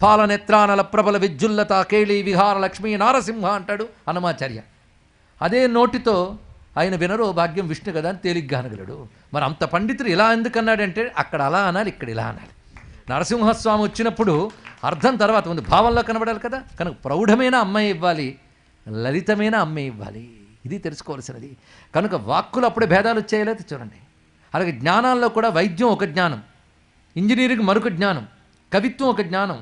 పాలనేత్రానల ప్రబల విద్యుల్లత కేళి విహార లక్ష్మీ నారసింహ అంటాడు హనుమాచార్య. అదే నోటితో ఆయన వినరో భాగ్యం విష్ణు కదా అని తేలిగ్గా అనగలడు. మరి అంత పండితుడు ఇలా ఎందుకన్నాడంటే అక్కడ అలా అనాలి, ఇక్కడ ఇలా అనాలి. నరసింహస్వామి వచ్చినప్పుడు అర్థం తర్వాత ఉంది, భావంలో కనబడాలి కదా. కనుక ప్రౌఢమైన అమ్మాయి ఇవ్వాలి, లలితమైన అమ్మాయి ఇవ్వాలి, ఇది తెలుసుకోవాల్సినది. కనుక వాక్కులు అప్పుడే భేదాలు వచ్చేయలేదు చూడండి. అలాగే జ్ఞానాల్లో కూడా వైద్యం ఒక జ్ఞానం, ఇంజనీరింగ్ మరొక జ్ఞానం, కవిత్వం ఒక జ్ఞానం,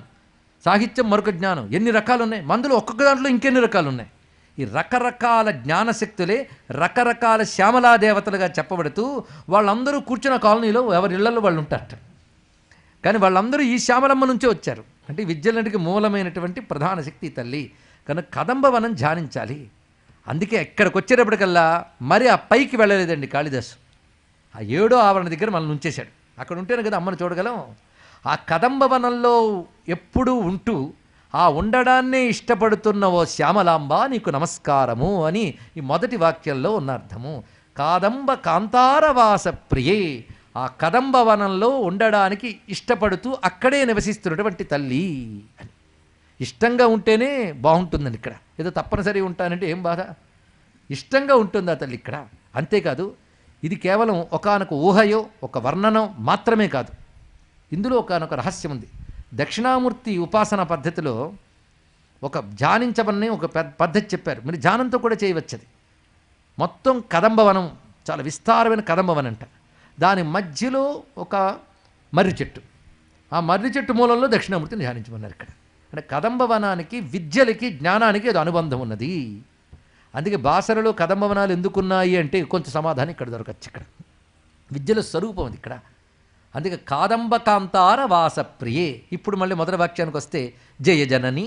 సాహిత్యం మరొక జ్ఞానం. ఎన్ని రకాలు ఉన్నాయి మందులు, ఒక్కొక్క దాంట్లో ఇంకెన్ని రకాలు ఉన్నాయి. ఈ రకరకాల జ్ఞానశక్తులే రకరకాల శ్యామలాదేవతలుగా చెప్పబడుతూ వాళ్ళందరూ కూర్చున్న కాలనీలో ఎవరి ఇళ్లలో వాళ్ళు ఉంటారట. కానీ వాళ్ళందరూ ఈ శ్యామలమ్మ నుంచే వచ్చారు. అంటే విద్యలన్నిటికీ మూలమైనటువంటి ప్రధాన శక్తి తల్లి. కనుక కదంబవనం ధ్యానించాలి. అందుకే ఎక్కడికి వచ్చేటప్పటికల్లా మరి ఆ పైకి వెళ్ళలేదండి కాళిదాసు. ఆ 7వ ఆవరణ దగ్గర మనల్ని ఉంచేశాడు. అక్కడ ఉంటేనే కదా అమ్మను చూడగలం. ఆ కదంబవనంలో ఎప్పుడూ ఉంటూ ఆ ఉండడాన్నే ఇష్టపడుతున్న ఓ శ్యామలాంబ నీకు నమస్కారము అని ఈ మొదటి వాక్యంలో ఉన్న అర్థము. కాదంబ కాంతారవాస ప్రియే, ఆ కదంబవనంలో ఉండడానికి ఇష్టపడుతూ అక్కడే నివసిస్తున్నటువంటి తల్లి అని. ఇష్టంగా ఉంటేనే బాగుంటుందండి. ఇక్కడ ఏదో తప్పనిసరి ఉంటానంటే ఏం బాధ, ఇష్టంగా ఉంటుంది ఆ తల్లి ఇక్కడ. అంతేకాదు ఇది కేవలం ఒకానొక ఊహయో ఒక వర్ణనం మాత్రమే కాదు, ఇందులో ఒకానొక రహస్యం ఉంది. దక్షిణామూర్తి ఉపాసన పద్ధతిలో ఒక ధ్యానించమని ఒక పద్ధతి చెప్పారు. మీరు ధ్యానంతో కూడా చేయవచ్చది. మొత్తం కదంబవనం, చాలా విస్తారమైన కదంబవనం అంట. దాని మధ్యలో ఒక మర్రి చెట్టు, ఆ మర్రి చెట్టు మూలంలో దక్షిణామూర్తిని ధ్యానించమన్నారు ఇక్కడ. అంటే కదంబవనానికి విద్యలకి జ్ఞానానికి ఏదో అనుబంధం ఉన్నది. అందుకే బాసరలో కదంబవనాలు ఎందుకున్నాయి అంటే కొంచెం సమాధానం ఇక్కడ దొరకచ్చు. ఇక్కడ విద్యల స్వరూపం అది ఇక్కడ. అందుకే కాదంబకాంతార వాసప్రియే. ఇప్పుడు మళ్ళీ మొదటి వాక్యానికి వస్తే జయ జనని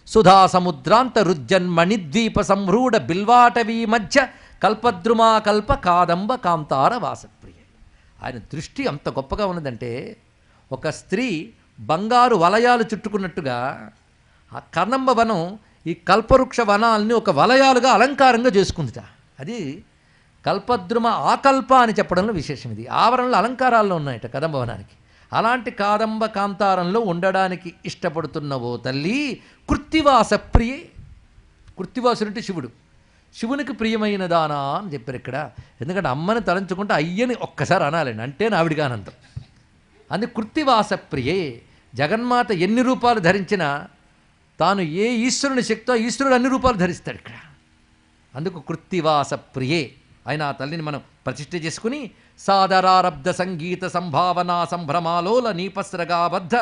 సుధా సముద్రాంత రుజ్జన్మణిద్వీప సంరూఢ బిల్వాటవీ మధ్య కల్పద్రుమా కల్ప కాదంబ కాంతార వాసప్రియే. ఆయన దృష్టి అంత గొప్పగా ఉన్నదంటే ఒక స్త్రీ బంగారు వలయాలు చుట్టుకున్నట్టుగా ఆ కదంబ వనం ఈ కల్పవృక్ష వనాల్ని ఒక వలయాలుగా అలంకారంగా చేసుకుందిట. అది కల్పద్రుమ ఆకల్ప అని చెప్పడంలో విశేషం. ఇది ఆవరణలో అలంకారాల్లో ఉన్నాయట కదంబవనానికి. అలాంటి కాదంబ కాంతారంలో ఉండడానికి ఇష్టపడుతున్న ఓ తల్లి కృత్తివాస ప్రియే. కృత్తివాసుడంటే శివుడు, శివునికి ప్రియమైన దానా అని చెప్పారు ఇక్కడ. ఎందుకంటే అమ్మని తలంచుకుంటే అయ్యని ఒక్కసారి అనాలండి, అంటే నావిడిగా అనంతం. అందుకే కృత్తివాస ప్రియే. జగన్మాత ఎన్ని రూపాలు ధరించినా తాను ఏ ఈశ్వరుని శక్తో ఈశ్వరుడు అన్ని రూపాలు ధరిస్తాడు ఇక్కడ. అందుకు కృత్తివాస ప్రియే ఆయన ఆ తల్లిని మనం ప్రతిష్ఠ చేసుకుని సాదరారబ్ధ సంగీత సంభావనా సంభ్రమాలోల నీపస్రగాబద్ధ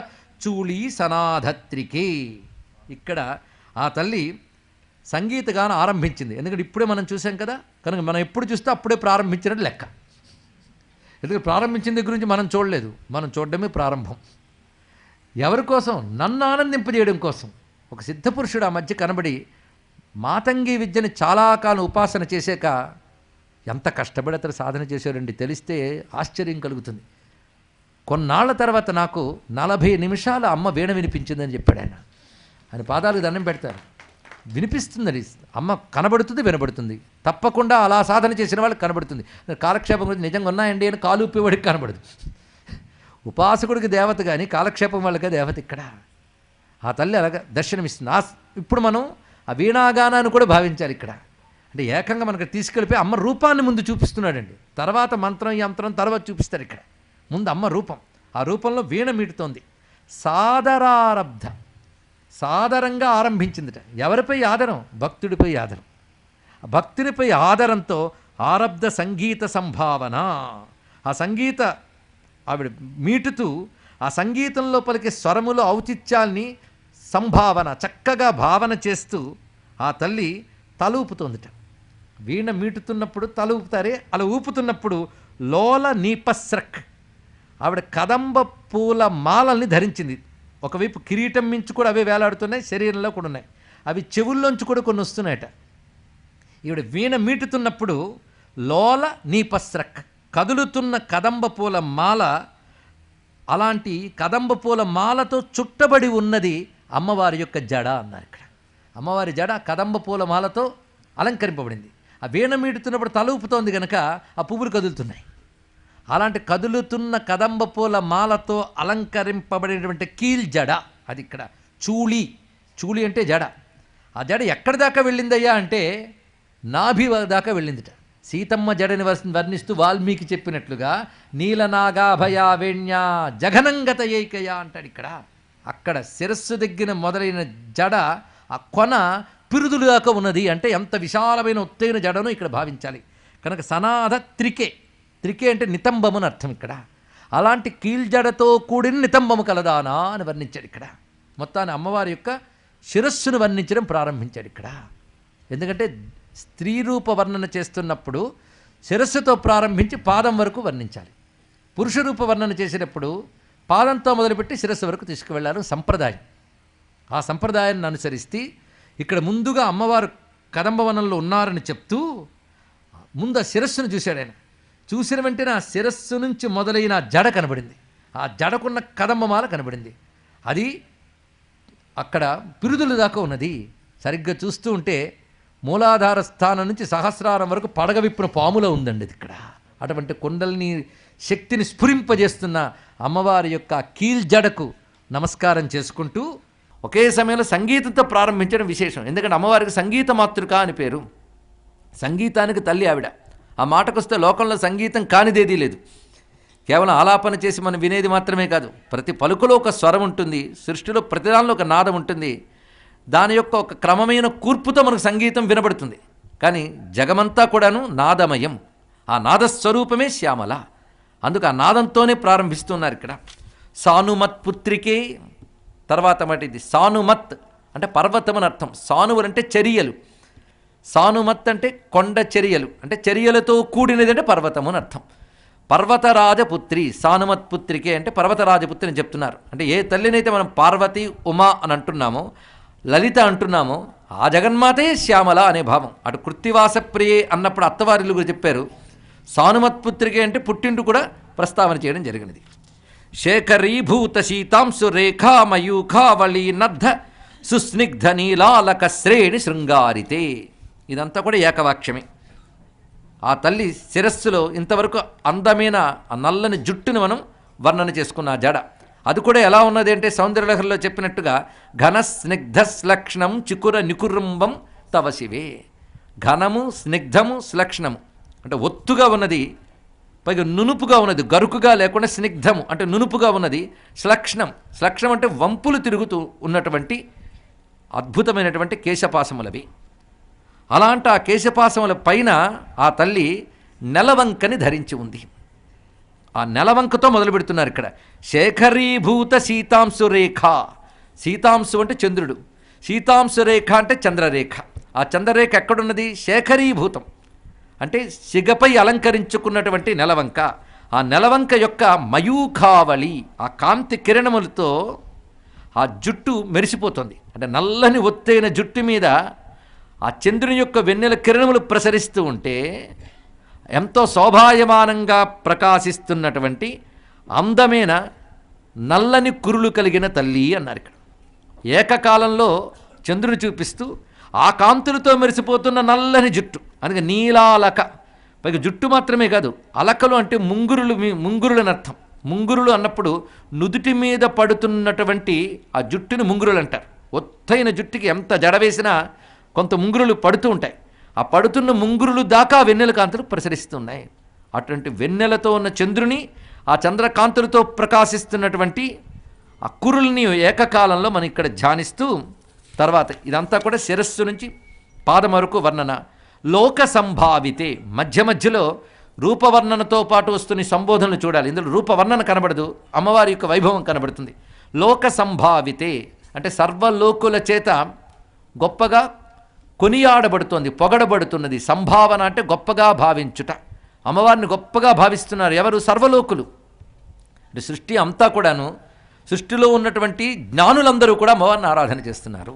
చూళీ సనాధత్రికే. ఇక్కడ ఆ తల్లి సంగీతగానం ఆరంభించింది. ఎందుకంటే ఇప్పుడే మనం చూసాం కదా, కనుక మనం ఎప్పుడు చూస్తే అప్పుడే ప్రారంభించినట్టు లెక్క. ఎందుకంటే ప్రారంభించిన దగ్గర నుంచి మనం చూడలేదు, మనం చూడడమే ప్రారంభం. ఎవరి కోసం? నన్ను ఆనందింపజేయడం కోసం. ఒక సిద్ధపురుషుడు ఆ మధ్య కనబడి మాతంగి విద్యని చాలా కాలం ఉపాసన చేశాక ఎంత కష్టపడి అతను సాధన చేశారండి తెలిస్తే ఆశ్చర్యం కలుగుతుంది. కొన్నాళ్ల తర్వాత నాకు 40 నిమిషాల అమ్మ వీణ వినిపించిందని చెప్పాడు ఆయన. ఆయన పాదాలకు దండం పెడతారు. వినిపిస్తుందని అమ్మ కనబడుతుంది, వినబడుతుంది. తప్పకుండా అలా సాధన చేసిన వాళ్ళకి కనబడుతుంది. కాలక్షేపం గురించి నిజంగా ఉన్నాయండి అని కాలు ఉప్పేవాడికి కనబడదు. ఉపాసకుడికి దేవత కానీ కాలక్షేపం వాళ్ళకే దేవత ఇక్కడ. ఆ తల్లి అలాగా దర్శనమిస్తుంది. ఇప్పుడు మనం ఆ వీణాగానాన్ని కూడా భావించాలి ఇక్కడ. అంటే ఏకంగా మనకు తీసుకెళ్ళిపోయి అమ్మ రూపాన్ని ముందు చూపిస్తున్నాడండి. తర్వాత మంత్రం యంత్రం తర్వాత చూపిస్తారు. ఇక్కడ ముందు అమ్మ రూపం, ఆ రూపంలో వీణ మీటుతోంది. సాదరారబ్ధ, సాదరంగా ఆరంభించిందిట. ఎవరిపై ఆదరం? భక్తుడిపై ఆదరం. భక్తునిపై ఆదరంతో ఆరబ్ధ సంగీత సంభావన. ఆ సంగీత ఆవిడ మీటుతూ ఆ సంగీతంలో పలికే స్వరములో ఔచిత్యాల్ని సంభావన చక్కగా భావన చేస్తూ ఆ తల్లి తల ఊపుతోందిట. వీణ మీటుతున్నప్పుడు తల ఊపుతారే, అలా ఊపుతున్నప్పుడు లోల నీపస్రక్, ఆవిడ కదంబ పూల మాలల్ని ధరించింది. ఒకవైపు కిరీటం మించి కూడా అవే వేలాడుతున్నాయి, శరీరంలో కూడా ఉన్నాయి. అవి చెవుల్లోంచి కూడా కొన్ని వస్తున్నాయట. ఈవిడ వీణ మీటుతున్నప్పుడు లోల నీపస్రక్, కదులుతున్న కదంబ పూల మాల, అలాంటి కదంబ పూల మాలతో చుట్టబడి ఉన్నది అమ్మవారి యొక్క జడ అన్నారు ఇక్కడ. అమ్మవారి జడ కదంబ పూల మాలతో అలంకరింపబడింది. ఆ వీణ మీటుతున్నప్పుడు తల ఊపుతోంది కనుక ఆ పువ్వులు కదులుతున్నాయి. అలాంటి కదులుతున్న కదంబ పూల మాలతో అలంకరింపబడినటువంటి కీల్ జడ అది ఇక్కడ చూళి. చూళి అంటే జడ. ఆ జడ ఎక్కడి దాకా వెళ్ళిందయ్యా అంటే నాభి దాకా వెళ్ళిందిట. సీతమ్మ జడని వర్ణిస్తూ వాల్మీకి చెప్పినట్లుగా నీలనాగాభయావేణ్య జఘనంగత ఏకయ అంటాడు ఇక్కడ. అక్కడ శిరస్సు దగ్గర మొదలైన జడ ఆ కొన పిరుదులు దాకా ఉన్నది అంటే ఎంత విశాలమైన ఒత్తైన జడను ఇక్కడ భావించాలి. కనుక సనాథ త్రికే. త్రికే అంటే నితంబము అని అర్థం ఇక్కడ. అలాంటి కీల్జడతో కూడిన నితంబము కలదానా అని వర్ణించాడు ఇక్కడ. మొత్తాన్ని అమ్మవారి యొక్క శిరస్సును వర్ణించడం ప్రారంభించాడు ఇక్కడ. ఎందుకంటే స్త్రీ రూప వర్ణన చేస్తున్నప్పుడు శిరస్సుతో ప్రారంభించి పాదం వరకు వర్ణించాలి. పురుష రూప వర్ణన చేసినప్పుడు పాదంతో మొదలుపెట్టి శిరస్సు వరకు తీసుకువెళ్ళాలి సంప్రదాయం. ఆ సంప్రదాయాన్ని అనుసరిస్తే ఇక్కడ ముందుగా అమ్మవారు కదంబవనంలో ఉన్నారని చెప్తూ ముందు ఆ శిరస్సును చూశాడు ఆయన. చూసిన వెంటనే ఆ శిరస్సు నుంచి మొదలైన జడ కనబడింది. ఆ జడకున్న కదంబమాల కనబడింది. అది అక్కడ పిరుదుల దాకా ఉన్నది. సరిగ్గా చూస్తూ ఉంటే మూలాధార స్థానం నుంచి సహస్రారం వరకు పడగ విప్పిన పాములో ఉందండి అది ఇక్కడ. అటువంటి కుండలిని శక్తిని స్ఫురింపజేస్తున్న అమ్మవారి యొక్క కీల్జడకు నమస్కారం చేసుకుంటూ ఒకే సమయంలో సంగీతంతో ప్రారంభించడం విశేషం. ఎందుకంటే అమ్మవారికి సంగీత మాతృక అని పేరు. సంగీతానికి తల్లి ఆవిడ. ఆ మాటకొస్తే లోకంలో సంగీతం కానిదేదీ లేదు. కేవలం ఆలాపన చేసి మనం వినేది మాత్రమే కాదు. ప్రతి పలుకులో ఒక స్వరం ఉంటుంది. సృష్టిలో ప్రతిదానిలో ఒక నాదం ఉంటుంది. దాని యొక్క ఒక క్రమమైన కూర్పుతో మనకు సంగీతం వినబడుతుంది. కానీ జగమంతా కూడాను నాదమయం. ఆ నాదస్వరూపమే శ్యామల. అందుకు ఆ నాదంతోనే ప్రారంభిస్తున్నారు ఇక్కడ. సానుమత్ పుత్రికే. తర్వాత మాట ఇది సానుమత్ అంటే పర్వతం అని అర్థం. సానువులు అంటే చర్యలు. సానుమత్ అంటే కొండ చర్యలు అంటే చర్యలతో కూడినది అంటే పర్వతం అని అర్థం. పర్వతరాజపుత్రి సానుమత్ పుత్రికే అంటే పర్వతరాజపుత్రి అని చెప్తున్నారు. అంటే ఏ తల్లినైతే మనం పార్వతి ఉమా అని అంటున్నామో, లలిత అంటున్నామో ఆ జగన్మాతే శ్యామల అనే భావం. అటు కృత్తివాసప్రియే అన్నప్పుడు అత్తవారిలు కూడా చెప్పారు. సానుమత్పుత్రికే అంటే పుట్టింటి కూడా ప్రస్తావన చేయడం జరిగినది. శేఖరీభూత శీతాంశు రేఖా మయూఖావళీ నద్ధ సుస్నిగ్ధ నీలాలక శ్రేణి శృంగారితే. ఇదంతా కూడా ఏకవాక్యమే. ఆ తల్లి శిరస్సులో ఇంతవరకు అందమైన ఆ నల్లని జుట్టును మనం వర్ణన చేసుకున్న జడ అది కూడా ఎలా ఉన్నది అంటే సౌందర్యలహరిలో చెప్పినట్టుగా ఘన స్నిగ్ధ శ్లక్షణం చికుర నికురుంబం తవ శివే. ఘనము స్నిగ్ధము శ్లక్షణము అంటే ఒత్తుగా ఉన్నది, పైగా నునుపుగా ఉన్నది. గరుకుగా లేకుండా స్నిగ్ధము అంటే నునుపుగా ఉన్నది. శ్లక్షణం శ్లక్షణం అంటే వంపులు తిరుగుతూ ఉన్నటువంటి అద్భుతమైనటువంటి కేశపాసములవి. అలాంటి ఆ కేశపాసముల పైన ఆ తల్లి నెలవంకని ధరించి ఉంది. ఆ నెలవంకతో మొదలు పెడుతున్నారు ఇక్కడ. శేఖరీభూత సీతాంశు రేఖ. సీతాంశు అంటే చంద్రుడు, సీతాంశు రేఖ అంటే చంద్రరేఖ. ఆ చంద్రరేఖ ఎక్కడున్నది? శేఖరీభూతం అంటే సిగపై అలంకరించుకున్నటువంటి నెలవంక. ఆ నెలవంక యొక్క మయూఖావళి ఆ కాంతి కిరణములతో ఆ జుట్టు మెరిసిపోతుంది. అంటే నల్లని ఒత్తైన జుట్టు మీద ఆ చంద్రుని యొక్క వెన్నెల కిరణములు ప్రసరిస్తూ ఉంటే ఎంతో శోభాయమానంగా ప్రకాశిస్తున్నటువంటి అందమైన నల్లని కురులు కలిగిన తల్లి అన్నారు ఇక్కడ. ఏకకాలంలో చంద్రుని చూపిస్తూ ఆ కాంతులతో మెరిసిపోతున్న నల్లని జుట్టు, అందుకే నీలాలక. పైగా జుట్టు మాత్రమే కాదు, అలకలు అంటే ముంగురులు అని అర్థం. ముంగురులు అన్నప్పుడు నుదుటి మీద పడుతున్నటువంటి ఆ జుట్టుని ముంగురులు అంటారు. ఒత్తైన జుట్టుకి ఎంత జడవేసినా కొంత ముంగురులు పడుతూ ఉంటాయి. ఆ పడుతున్న ముంగురులు దాకా వెన్నెల కాంతులు ప్రసరిస్తున్నాయి. అటువంటి వెన్నెలతో ఉన్న చంద్రుని ఆ చంద్రకాంతులతో ప్రకాశిస్తున్నటువంటి ఆ కురుల్ని ఏకకాలంలో మనం ఇక్కడ ధ్యానిస్తూ తర్వాత ఇదంతా కూడా శిరస్సు నుంచి పాదం వరకు వర్ణన. లోక సంభావితే మధ్య మధ్యలో రూపవర్ణనతో పాటు వస్తున్న సంబోధనలు చూడాలి. ఇందులో రూపవర్ణన కనబడదు, అమ్మవారి యొక్క వైభవం కనబడుతుంది. లోక సంభావితే అంటే సర్వలోకుల చేత గొప్పగా కొనియాడబడుతోంది, పొగడబడుతున్నది. సంభావన అంటే గొప్పగా భావించుట. అమ్మవారిని గొప్పగా భావిస్తున్నారు ఎవరు? సర్వలోకులు. అంటే సృష్టి అంతా కూడాను, సృష్టిలో ఉన్నటువంటి జ్ఞానులందరూ కూడా అమ్మవారిని ఆరాధన చేస్తున్నారు.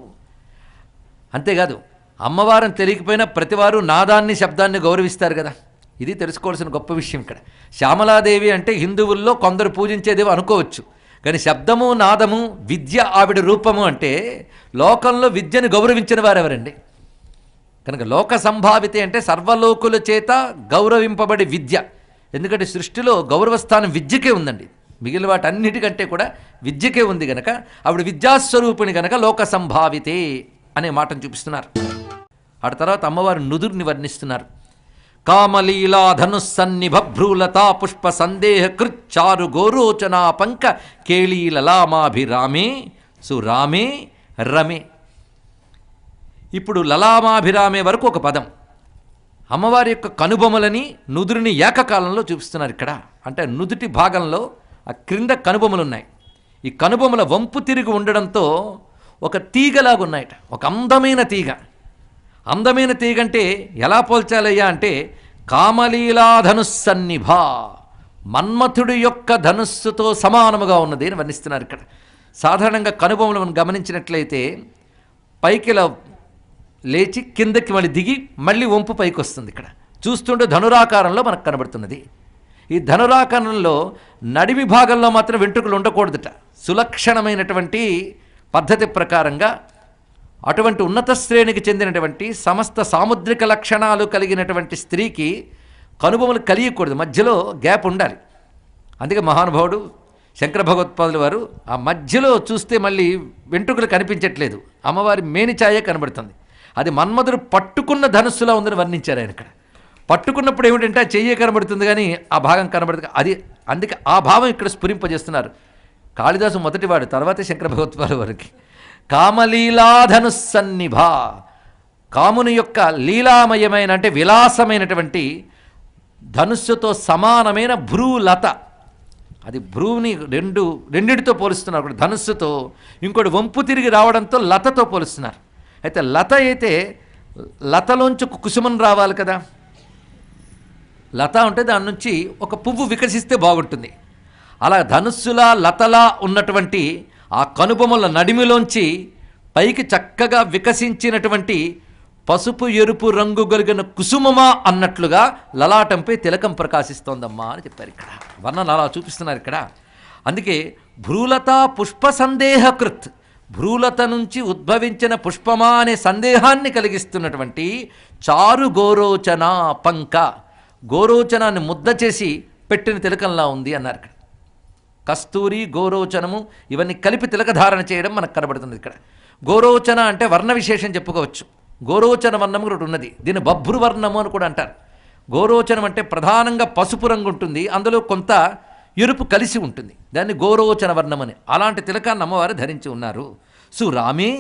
అంతేకాదు అమ్మవారిని తెలియకపోయినా ప్రతివారు నాదాన్ని శబ్దాన్ని గౌరవిస్తారు కదా. ఇది తెలుసుకోవాల్సిన గొప్ప విషయం ఇక్కడ. శ్యామలాదేవి అంటే హిందువుల్లో కొందరు పూజించేదేవో అనుకోవచ్చు, కానీ శబ్దము నాదము విద్య ఆవిడ రూపము అంటే లోకంలో విద్యను గౌరవించిన వారెవరండి? కనుక లోక సంభావితే అంటే సర్వలోకుల చేత గౌరవింపబడి విద్య. ఎందుకంటే సృష్టిలో గౌరవస్థానం విద్యకే ఉందండి. మిగిలిన వాటన్నిటికంటే కూడా విద్యకే ఉంది గనక ఆవిడ విద్యాస్వరూపిణి గనక లోక సంభావితే అనే మాటను చూపిస్తున్నారు. ఆ తర్వాత అమ్మవారు నుదుర్ని వర్ణిస్తున్నారు. కామలీలా ధనుస్సన్నిభ భ్రూలతా పుష్ప సందేహ కృచ్చారు గోరోచనా పంక కేళీలలామాభిరామే సురామే రమే. ఇప్పుడు లలామాభిరామే వరకు ఒక పదం. అమ్మవారి యొక్క కనుబొమలని నుదురిని ఏకకాలంలో చూపిస్తున్నారు ఇక్కడ. అంటే నుదుటి భాగంలో ఆ క్రింద కనుబొమలు ఉన్నాయి. ఈ కనుబొమల వంపు తిరిగి ఉండడంతో ఒక తీగలాగా ఉన్నాయట, ఒక అందమైన తీగ. అందమైన తీగ అంటే ఎలా పోల్చాలయ్యా అంటే కామలీలాధనుస్సన్నిభ, మన్మథుడి యొక్క ధనుస్సుతో సమానముగా ఉన్నది అని వర్ణిస్తున్నారు ఇక్కడ. సాధారణంగా కనుబొమలు మనం గమనించినట్లయితే పైకి ఇలా లేచి కిందకి మళ్ళీ దిగి మళ్ళీ వంపు పైకి వస్తుంది. ఇక్కడ చూస్తుంటే ధనురాకారంలో మనకు కనబడుతున్నది. ఈ ధనురాకారంలో నడిమి భాగంలో మాత్రం వెంట్రుకలు ఉండకూడదుట. సులక్షణమైనటువంటి పద్ధతి ప్రకారంగా అటువంటి ఉన్నత శ్రేణికి చెందినటువంటి సమస్త సాముద్రిక లక్షణాలు కలిగినటువంటి స్త్రీకి కనుబొమలు కలియకూడదు, మధ్యలో గ్యాప్ ఉండాలి. అందుకే మహానుభావుడు శంకర భగవత్పాదుల వారు ఆ మధ్యలో చూస్తే మళ్ళీ వెంట్రుకలు కనిపించట్లేదు, అమ్మవారి మేనిఛాయే కనబడుతుంది. అది మన్మధుడు పట్టుకున్న ధనుస్సులా ఉందని వర్ణించారు ఆయన ఇక్కడ. పట్టుకున్నప్పుడు ఏమిటంటే ఆ చెయ్యే కనబడుతుంది కానీ ఆ భాగం కనబడుతుంది. అది అందుకే ఆ భావం ఇక్కడ స్ఫురింపజేస్తున్నారు. కాళిదాసు మొదటివాడు, తర్వాతే శంకర భగవత్పాదుల వారికి. కామలీలాధనుస్సన్నిభ, కాముని యొక్క లీలామయమైన అంటే విలాసమైనటువంటి ధనుస్సుతో సమానమైన భ్రూలత. అది భ్రూని రెండిటితో పోలుస్తున్నారు. ఒకటి ధనుస్సుతో, ఇంకోటి వంపు తిరిగి రావడంతో లతతో పోలుస్తున్నారు. అయితే లత అయితే లతలోంచి ఒక కుసుమం రావాలి కదా. లత ఉంటే దాని నుంచి ఒక పువ్వు వికసిస్తే బాగుంటుంది. అలా ధనుస్సులా లతలా ఉన్నటువంటి ఆ కనుబొమల నడిమిలోంచి పైకి చక్కగా వికసించినటువంటి పసుపు ఎరుపు రంగు కలిగిన కుసుమమా అన్నట్లుగా లలాటంపై తిలకం ప్రకాశిస్తోందమ్మా అని చెప్పారు ఇక్కడ. వర్ణన అలా చూపిస్తున్నారు ఇక్కడ. అందుకే భ్రూలత పుష్ప సందేహకృత్, భ్రూలత నుంచి ఉద్భవించిన పుష్పమా అనే సందేహాన్ని కలిగిస్తున్నటువంటి చారు గోరోచన పంక, గోరోచనాన్ని ముద్ద చేసి పెట్టిన తిలకంలా ఉంది అన్నారు ఇక్కడ. కస్తూరి గోరోచనము ఇవన్నీ కలిపి తిలకధారణ చేయడం మనకు కనబడుతుంది ఇక్కడ. గోరోచన అంటే వర్ణ విశేషం చెప్పుకోవచ్చు. గోరోచన వర్ణము ఒకటి ఉన్నది, దీన్ని బభ్రువర్ణము అని కూడా అంటారు. గోరోచనం అంటే ప్రధానంగా పసుపు రంగు ఉంటుంది, అందులో కొంత ఎరుపు కలిసి ఉంటుంది, దాన్ని గోరోచన వర్ణమని. అలాంటి తిలకాన్ని అమ్మవారు ధరించి ఉన్నారు. సురామే,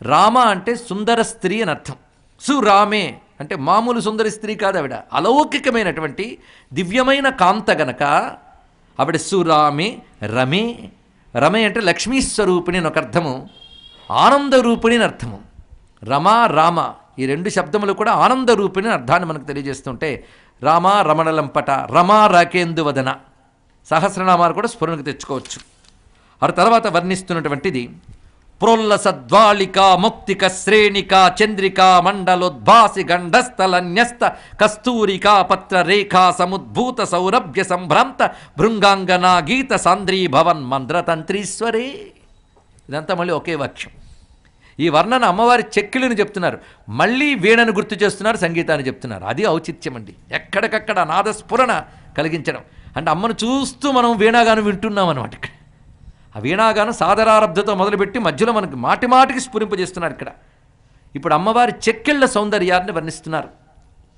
రామ అంటే సుందర స్త్రీ అని అర్థం. సురామే అంటే మామూలు సుందరి స్త్రీ కాదు ఆవిడ, అలౌకికమైనటువంటి దివ్యమైన కాంత గనక ఆవిడ సురామే రమే. రమే అంటే లక్ష్మీస్వరూపిణి అని ఒక అర్థము, ఆనందరూపిణి అని అర్థము. రమ రామ ఈ రెండు శబ్దములు కూడా ఆనందరూపిణి అర్థాన్ని మనకు తెలియజేస్తుంటే రామ రమణలంపట, రమా రాకేందువదన సహస్రనామాలు కూడా స్ఫురణకు తెచ్చుకోవచ్చు. ఆ తర్వాత వర్ణిస్తున్నటువంటిది ప్రోల్లసద్వాళిక మౌక్తిక శ్రేణిక చంద్రిక మండలోద్భాసి గండస్థలన్యస్త కస్తూరికా పత్ర రేఖా సముద్భూత సౌరభ్య సంభ్రాంత భృంగాంగనా గీత సాంద్రీ భవన్ మంద్రతంత్రీశ్వరే. ఇదంతా మళ్ళీ ఒకే వాక్యం. ఈ వర్ణన అమ్మవారి చెక్కిళ్ళని చెప్తున్నారు, మళ్ళీ వీణను గుర్తు చేస్తున్నారు, సంగీతాన్ని చెప్తున్నారు. అది ఔచిత్యం అండి. ఎక్కడికక్కడ నాదస్ఫురణ కలిగించడం అంటే అమ్మను చూస్తూ మనం వీణాగానం వింటున్నాం అన్నమాట. ఇక్కడ ఆ వీణాగానం సాదరారబ్ధతో మొదలుపెట్టి మధ్యలో మనకి మాటి మాటికి స్ఫురింపజేస్తున్నారు ఇక్కడ. ఇప్పుడు అమ్మవారి చెక్కిళ్ళ సౌందర్యాన్ని వర్ణిస్తున్నారు.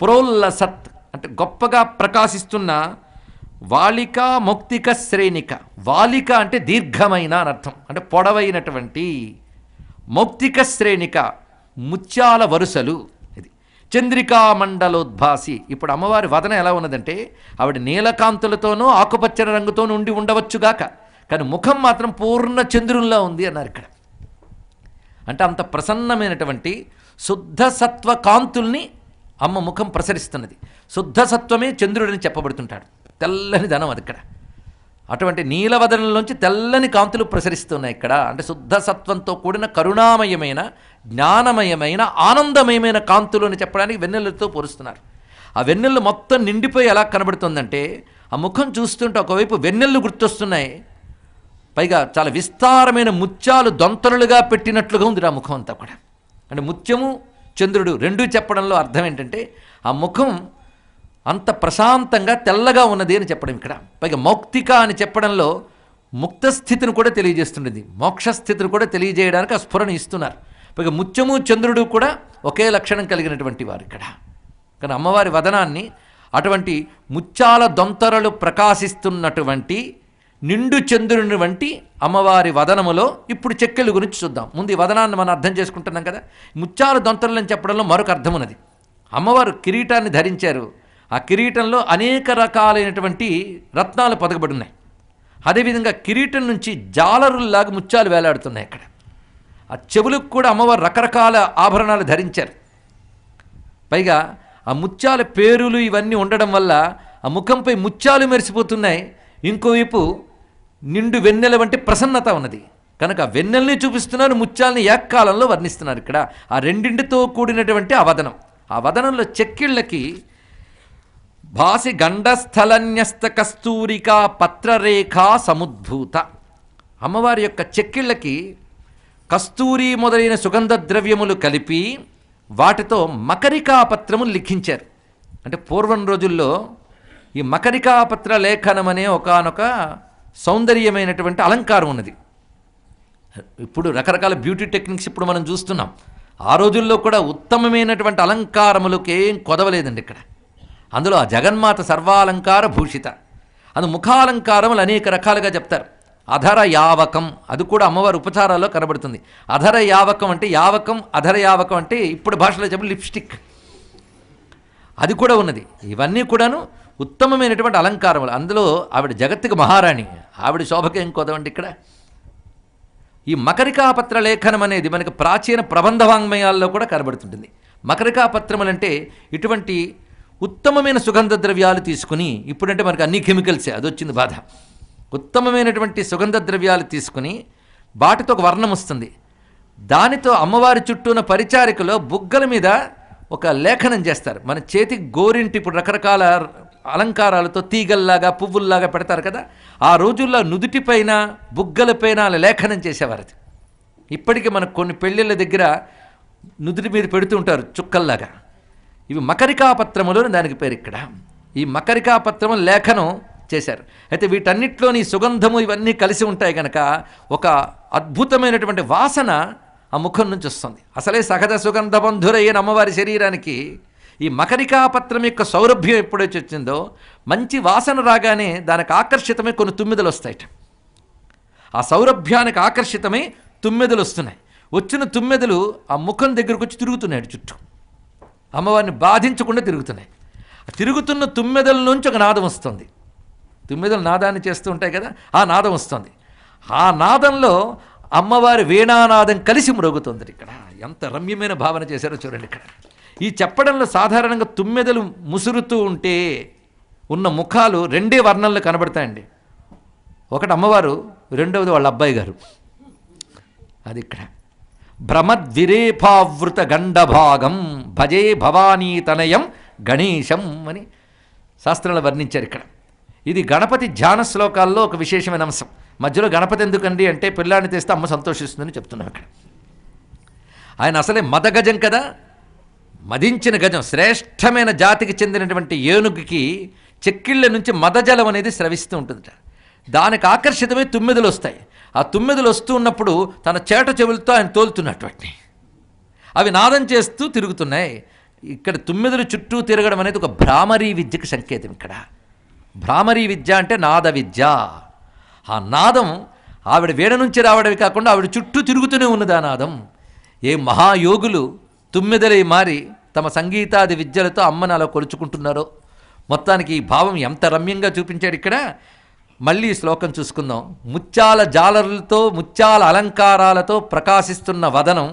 ప్రోల్లసత్ అంటే గొప్పగా ప్రకాశిస్తున్న వాలిక మౌక్తిక శ్రేణిక. వాలిక అంటే దీర్ఘమైన అని అర్థం, అంటే పొడవైనటువంటి. మౌక్తిక శ్రేణిక ముత్యాల వరుసలు. ఇది చంద్రికా మండలోద్భాసి. ఇప్పుడు అమ్మవారి వదన ఎలా ఉన్నదంటే ఆవిడ నీలకాంతులతోనూ ఆకుపచ్చని రంగుతోనూ ఉండి ఉండవచ్చుగాక, కానీ ముఖం మాత్రం పూర్ణ చంద్రుల్లా ఉంది అన్నారు ఇక్కడ. అంటే అంత ప్రసన్నమైనటువంటి శుద్ధ సత్వ కాంతుల్ని అమ్మ ముఖం ప్రసరిస్తున్నది. శుద్ధ సత్వమే చంద్రుడని చెప్పబడుతుంటాడు. తెల్లని ధనం అది ఇక్కడ. అటువంటి నీలవదనంలోంచి తెల్లని కాంతులు ప్రసరిస్తున్నాయి ఇక్కడ. అంటే శుద్ధ సత్వంతో కూడిన కరుణామయమైన జ్ఞానమయమైన ఆనందమయమైన కాంతులు అని చెప్పడానికి వెన్నెలతో పోలుస్తున్నారు. ఆ వెన్నెళ్ళు మొత్తం నిండిపోయి ఎలా కనబడుతుందంటే ఆ ముఖం చూస్తుంటే ఒకవైపు వెన్నెళ్ళు గుర్తొస్తున్నాయి, పైగా చాలా విస్తారమైన ముత్యాలు దొంతలుగా పెట్టినట్లుగా ఉంది ఆ ముఖం అంతా కూడా. అంటే ముత్యము చంద్రుడు రెండూ చెప్పడంలో అర్థం ఏంటంటే ఆ ముఖం అంత ప్రశాంతంగా తెల్లగా ఉన్నది అని చెప్పడం ఇక్కడ. పైగా మౌక్తిక అని చెప్పడంలో ముక్త స్థితిని కూడా తెలియజేస్తుండేది, మోక్షస్థితిని కూడా తెలియజేయడానికి ఆ స్ఫురణ ఇస్తున్నారు. పైగా ముత్యము చంద్రుడు కూడా ఒకే లక్షణం కలిగినటువంటి వారు ఇక్కడ. కానీ అమ్మవారి వదనాన్ని అటువంటి ముత్యాల దొంతరలు ప్రకాశిస్తున్నటువంటి నిండు చంద్రుని వంటి అమ్మవారి వదనములో ఇప్పుడు చెక్కెళ్ళ గురించి చూద్దాం. ముందు ఈ వదనాన్ని మనం అర్థం చేసుకుంటున్నాం కదా. ముత్యాల దొంతరలు అని చెప్పడంలో మరొక అర్థం ఉన్నది. అమ్మవారు కిరీటాన్ని ధరించారు, ఆ కిరీటంలో అనేక రకాలైనటువంటి రత్నాలు పొదగబడి ఉన్నాయి. అదేవిధంగా కిరీటం నుంచి జాలరుల్లాగా ముత్యాలు వేలాడుతున్నాయి అక్కడ. ఆ చెవులకు కూడా అమ్మవారు రకరకాల ఆభరణాలు ధరించారు. పైగా ఆ ముత్యాల పేరులు ఇవన్నీ ఉండడం వల్ల ఆ ముఖంపై ముత్యాలు మెరిసిపోతున్నాయి. ఇంకోవైపు నిండు వెన్నెల వంటి ప్రసన్నత ఉన్నది కనుక వెన్నెల్ని చూపిస్తున్నారు, ముత్యాలని ఏకకాలంలో వర్ణిస్తున్నారు ఇక్కడ. ఆ రెండింటితో కూడినటువంటి ఆ వదనం, ఆ వదనంలో చెక్కిళ్ళకి భాసి గండస్థలన్యస్త కస్తూరికా పత్రరేఖా సముద్భూత. అమ్మవారి యొక్క చెక్కిళ్ళకి కస్తూరి మొదలైన సుగంధ ద్రవ్యములు కలిపి వాటితో మకరికాపత్రములు లిఖించారు. అంటే పూర్వం రోజుల్లో ఈ మకరికాపత్ర లేఖనం అనే ఒకానొక సౌందర్యమైనటువంటి అలంకారం ఉన్నది. ఇప్పుడు రకరకాల బ్యూటీ టెక్నిక్స్ ఇప్పుడు మనం చూస్తున్నాం. ఆ రోజుల్లో కూడా ఉత్తమమైనటువంటి అలంకారములకు ఏం కొదవలేదండి ఇక్కడ. అందులో ఆ జగన్మాత సర్వాలంకార భూషిత. అందు ముఖాలంకారములు అనేక రకాలుగా చెప్తారు. అధర యావకం, అది కూడా అమ్మవారి ఉపచారాల్లో కనబడుతుంది. అధర యావకం అంటే యావకం, అధర యావకం అంటే ఇప్పుడు భాషలో చెప్పి లిప్స్టిక్, అది కూడా ఉన్నది. ఇవన్నీ కూడాను ఉత్తమమైనటువంటి అలంకారములు. అందులో ఆవిడ జగత్తుకి మహారాణి, ఆవిడ శోభకేం కొదవండి ఇక్కడ. ఈ మకరికాపత్ర లేఖనం అనేది మనకి ప్రాచీన ప్రబంధ వాంగ్మయాల్లో కూడా కనబడుతుంటుంది. మకరికాపత్రములు అంటే ఇటువంటి ఉత్తమమైన సుగంధ ద్రవ్యాలు తీసుకుని, ఇప్పుడంటే మనకి అన్ని కెమికల్సే, అది వచ్చింది బాధ. ఉత్తమమైనటువంటి సుగంధ ద్రవ్యాలు తీసుకుని వాటితో ఒక వర్ణం వస్తుంది. దానితో అమ్మవారి చుట్టూన పరిచారికలో బుగ్గల మీద ఒక లేఖనం చేస్తారు. మన చేతికి గోరింటి ఇప్పుడు రకరకాల అలంకారాలతో తీగల్లాగా పువ్వుల్లాగా పెడతారు కదా, ఆ రోజుల్లో నుదుటిపైన బుగ్గలపైన అలా లేఖనం చేసేవారు. అది ఇప్పటికీ మనకు కొన్ని పెళ్ళిళ్ళ దగ్గర నుదుటి మీద పెడుతూ ఉంటారు చుక్కల్లాగా. ఇవి మకరికాపత్రములు దానికి పేరు ఇక్కడ. ఈ మకరికాపత్రము లేఖనం చేశారు. అయితే వీటన్నిటిలోని సుగంధము ఇవన్నీ కలిసి ఉంటాయి కనుక ఒక అద్భుతమైనటువంటి వాసన ఆ ముఖం నుంచి వస్తుంది. అసలే సహజ సుగంధ బంధురైన అమ్మవారి శరీరానికి ఈ మకరికాపత్రం యొక్క సౌరభ్యం ఎప్పుడైతే వచ్చిందో మంచి వాసన రాగానే దానికి ఆకర్షితమై కొన్ని తుమ్మెదలు వస్తాయట. ఆ సౌరభ్యానికి ఆకర్షితమై తుమ్మెదలు వస్తున్నాయి. వచ్చిన తుమ్మెదలు ఆ ముఖం దగ్గరకు వచ్చి తిరుగుతున్నాయి చుట్టూ, అమ్మవారిని బాధించకుండా తిరుగుతున్నాయి. తిరుగుతున్న తుమ్మెదల నుంచి ఒక నాదం వస్తుంది. తుమ్మెదలు నాదాన్ని చేస్తూ ఉంటాయి కదా, ఆ నాదం వస్తుంది. ఆ నాదంలో అమ్మవారి వీణానాదం కలిసి మ్రోగుతుంది. ఇక్కడ ఎంత రమ్యమైన భావన చేశారో చూడండి. ఇక్కడ ఈ చెప్పడంలో సాధారణంగా తుమ్మెదలు ముసురుతూ ఉంటే ఉన్న ముఖాలు రెండే వర్ణంలో కనబడతాయండి. ఒకటి అమ్మవారు, రెండవది వాళ్ళ అబ్బాయి గారు. అది ఇక్కడ భ్రమద్విరేఫావృత గండభాగం భజే భవానీ తనయం గణేశం అని శాస్త్రంలో వర్ణించారు. ఇక్కడ ఇది గణపతి ధ్యాన శ్లోకాల్లో ఒక విశేషమైన అంశం. మధ్యలో గణపతి ఎందుకండి అంటే పిల్లాన్ని తెస్తే అమ్మ సంతోషిస్తుందని చెప్తున్నాం అక్కడ. ఆయన అసలే మదగజం కదా, మదించిన గజం, శ్రేష్టమైన జాతికి చెందినటువంటి ఏనుగుకి చెక్కిళ్ళ నుంచి మదజలం అనేది స్రవిస్తూ ఉంటుందట. దానికి ఆకర్షితమై తుమ్మెదలు వస్తాయి. ఆ తుమ్మెదలు వస్తూ ఉన్నప్పుడు తన చేట చెవులతో ఆయన తోలుతున్నట్టు వాటిని, అవి నాదం చేస్తూ తిరుగుతున్నాయి. ఇక్కడ తుమ్మెదలు చుట్టూ తిరగడం అనేది ఒక భ్రామరీ విద్యకు సంకేతం. ఇక్కడ భ్రామరీ విద్య అంటే నాద విద్య. ఆ నాదం ఆవిడ వీణ నుంచి రావడమే కాకుండా ఆవిడ చుట్టూ తిరుగుతూనే ఉన్నది ఆ నాదం. ఏ మహాయోగులు తుమ్మెదలై మారి తమ సంగీతాది విద్యలతో అమ్మను అలా కొలుచుకుంటున్నారో. మొత్తానికి ఈ భావం ఎంత రమ్యంగా చూపించాడు ఇక్కడ. మళ్ళీ శ్లోకం చూసుకుందాం. ముత్యాల జాలరులతో ముత్యాల అలంకారాలతో ప్రకాశిస్తున్న వదనం,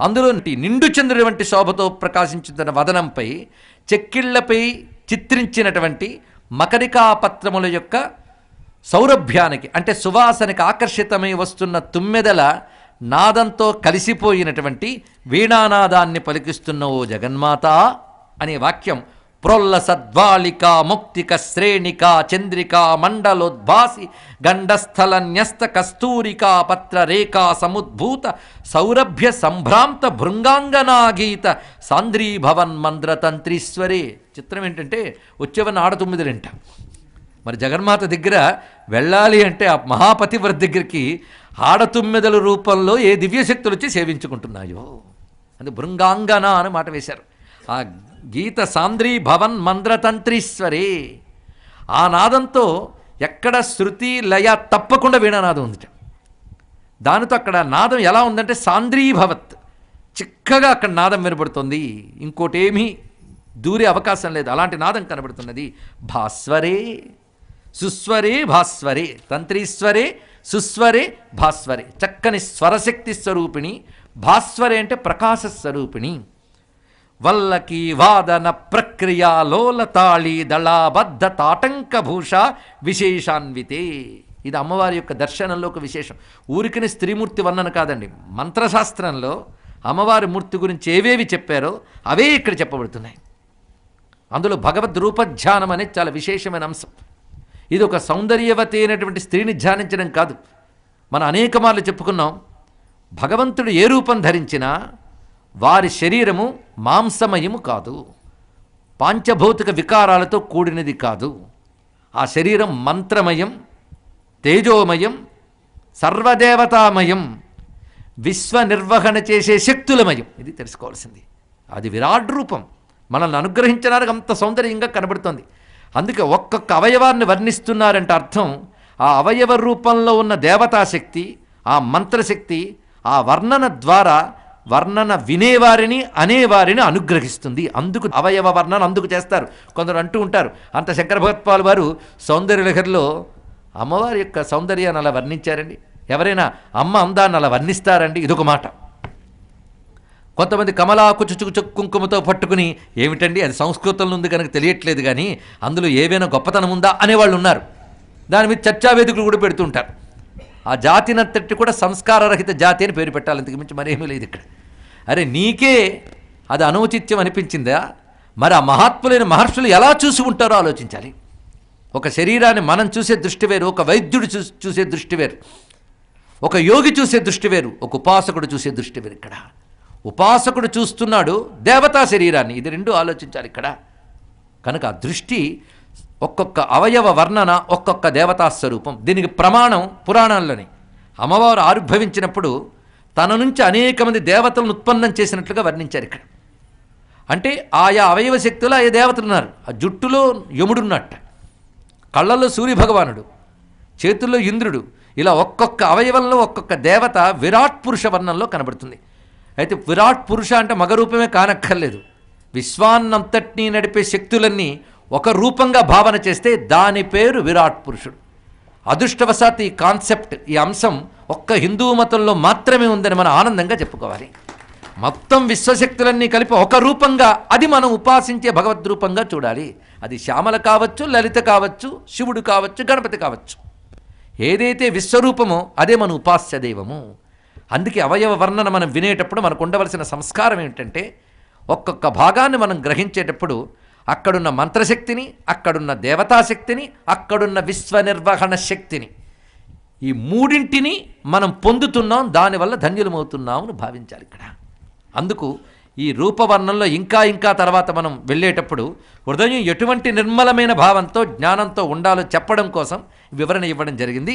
అందులో నిండు చంద్రుడి వంటి శోభతో ప్రకాశించుతున్న వదనంపై చెక్కిళ్లపై చిత్రించినటువంటి మకరికాపత్రముల యొక్క సౌరభ్యానికి అంటే సువాసనకి ఆకర్షితమై వస్తున్న తుమ్మెదల నాదంతో కలిసిపోయినటువంటి వీణానాదాన్ని పలికిస్తున్న ఓ జగన్మాత అనే వాక్యం ప్రోల్ల సద్వాళిక ముక్తిక శ్రేణిక చంద్రిక మండలోద్భాసి గండస్థల న్యస్త కస్తూరికా పత్ర రేఖా సముద్భూత సౌరభ్య సంభ్రాంత భృంగాంగనాగీత సాంద్రీభవన్ మంద్రతంత్రీశ్వరే. చిత్రం ఏంటంటే వచ్చేవన్న ఆడతొమ్మిదిలంట. మరి జగన్మాత దగ్గర వెళ్ళాలి అంటే ఆ మహాపతివ్రత దగ్గరికి ఆడతుమ్మెదల రూపంలో ఏ దివ్యశక్తులు వచ్చి సేవించుకుంటున్నాయో అది భృంగాంగన అని మాట వేశారు. ఆ గీత సాంద్రీ భవన్ మంద్రతంత్రీశ్వరే. ఆ నాదంతో ఎక్కడ శృతి లయ తప్పకుండా వీణానాదం ఉంది. దానితో అక్కడ నాదం ఎలా ఉందంటే సాంద్రీభవత్, చిక్కగా అక్కడ నాదం వినబడుతుంది. ఇంకోటేమీ దూరే అవకాశం లేదు, అలాంటి నాదం కనబడుతున్నది. భాస్వరే సుస్వరే భాస్వరే, తంత్రీశ్వరే సుస్వరే భాస్వరే. చక్కని స్వరశక్తి స్వరూపిణి. భాస్వరే అంటే ప్రకాశ స్వరూపిణి. వల్లకి వాదన ప్రక్రియ లోలతాళి దళాబద్ధ తాటంకభూష విశేషాన్వితే. ఇది అమ్మవారి యొక్క దర్శనంలో ఒక విశేషం. ఊరికిని స్త్రీమూర్తి వర్ణన కాదండి. మంత్రశాస్త్రంలో అమ్మవారి మూర్తి గురించి ఏవేవి చెప్పారో అవే ఇక్కడ చెప్పబడుతున్నాయి. అందులో భగవద్ రూపధ్యానం అనేది చాలా విశేషమైన అంశం. ఇది ఒక సౌందర్యవతి అయినటువంటి స్త్రీని ధ్యానించడం కాదు. మనం అనేక మార్లు చెప్పుకున్నాం, భగవంతుడు ఏ రూపం ధరించినా వారి శరీరము మాంసమయము కాదు, పాంచభౌతిక వికారాలతో కూడినది కాదు. ఆ శరీరం మంత్రమయం, తేజోమయం, సర్వదేవతామయం, విశ్వనిర్వహణ చేసే శక్తులమయం. ఇది తెలుసుకోవాల్సింది. అది విరాట్ రూపం మనల్ని అనుగ్రహించడానికి అంత సౌందర్యంగా కనబడుతోంది. అందుకే ఒక్కొక్క అవయవాన్ని వర్ణిస్తున్నారంటే అర్థం ఆ అవయవ రూపంలో ఉన్న దేవతాశక్తి, ఆ మంత్రశక్తి ఆ వర్ణన ద్వారా వర్ణన వినేవారిని అనేవారిని అనుగ్రహిస్తుంది. అందుకు అవయవ వర్ణన అందుకు చేస్తారు. కొందరు అంటూ ఉంటారు, అంత శంకర భగవత్పాల్ వారు సౌందర్యలహరిలో అమ్మవారి యొక్క సౌందర్యాన్ని అలా వర్ణించారండి. ఎవరైనా అమ్మ అందాన్ని అలా వర్ణిస్తారండి? ఇదొక మాట. కొంతమంది కమలాకు చుచుకు కుంకుమతో పట్టుకుని ఏమిటండి అది సంస్కృతంలో ఉంది కనుక తెలియట్లేదు కానీ అందులో ఏవైనా గొప్పతనం ఉందా అనేవాళ్ళు ఉన్నారు. దాని మీద చర్చావేదికలు కూడా పెడుతుంటారు. ఆ జాతినంతటి కూడా సంస్కారరహిత జాతి అని పేరు పెట్టాలి, ఇంతకు మించి మరేమీ లేదు ఇక్కడ. అరే నీకే అది అనౌచిత్యం అనిపించిందా? మరి ఆ మహాత్ములైన మహర్షులు ఎలా చూసి ఉంటారో ఆలోచించాలి. ఒక శరీరాన్ని మనం చూసే దృష్టి వేరు, ఒక వైద్యుడు చూసే దృష్టి వేరు, ఒక యోగి చూసే దృష్టి వేరు, ఒక ఉపాసకుడు చూసే దృష్టి వేరు. ఇక్కడ ఉపాసకుడు చూస్తున్నాడు దేవతా శరీరాన్ని, ఇది రెండు ఆలోచించాలి ఇక్కడ. కనుక ఆ దృష్టి ఒక్కొక్క అవయవ వర్ణన ఒక్కొక్క దేవతా స్వరూపం. దీనికి ప్రమాణం పురాణాల్లోనే అమ్మవారు ఆవిర్భవించినప్పుడు తన నుంచి అనేక మంది దేవతలను ఉత్పన్నం చేసినట్లుగా వర్ణించారు ఇక్కడ. అంటే ఆయా అవయవ శక్తులు ఆయా దేవతలు ఉన్నారు. ఆ జుట్టులో యముడున్నట్ట, కళ్ళల్లో సూర్యభగవానుడు, చేతుల్లో ఇంద్రుడు, ఇలా ఒక్కొక్క అవయవంలో ఒక్కొక్క దేవత విరాట్ పురుష వర్ణంలో కనబడుతుంది. అయితే విరాట్ పురుష అంటే మగరూపమే కానక్కర్లేదు. విశ్వాన్నంతటినీ నడిపే శక్తులన్నీ ఒక రూపంగా భావన చేస్తే దాని పేరు విరాట్ పురుషుడు. అదృష్టవశాత్ ఈ కాన్సెప్ట్, ఈ అంశం ఒక్క హిందూ మతంలో మాత్రమే ఉందని మనం ఆనందంగా చెప్పుకోవాలి. మొత్తం విశ్వశక్తులన్నీ కలిపి ఒక రూపంగా అది మనం ఉపాసించే భగవద్రూపంగా చూడాలి. అది శ్యామల కావచ్చు, లలిత కావచ్చు, శివుడు కావచ్చు, గణపతి కావచ్చు. ఏదైతే విశ్వరూపమో అదే మన ఉపాస్య దైవము. అందుకే అవయవ వర్ణన మనం వినేటప్పుడు మనకు ఉండవలసిన సంస్కారం ఏమిటంటే ఒక్కొక్క భాగాన్ని మనం గ్రహించేటప్పుడు అక్కడున్న మంత్రశక్తిని, అక్కడున్న దేవతాశక్తిని, అక్కడున్న విశ్వనిర్వహణ శక్తిని, ఈ మూడింటిని మనం పొందుతున్నాం, దానివల్ల ధన్యులమవుతున్నాం అని భావించాలి ఇక్కడ. అందుకు ఈ రూపవర్ణంలో ఇంకా ఇంకా తర్వాత మనం వెళ్ళేటప్పుడు హృదయం ఎటువంటి నిర్మలమైన భావంతో జ్ఞానంతో ఉండాలో చెప్పడం కోసం వివరణ ఇవ్వడం జరిగింది.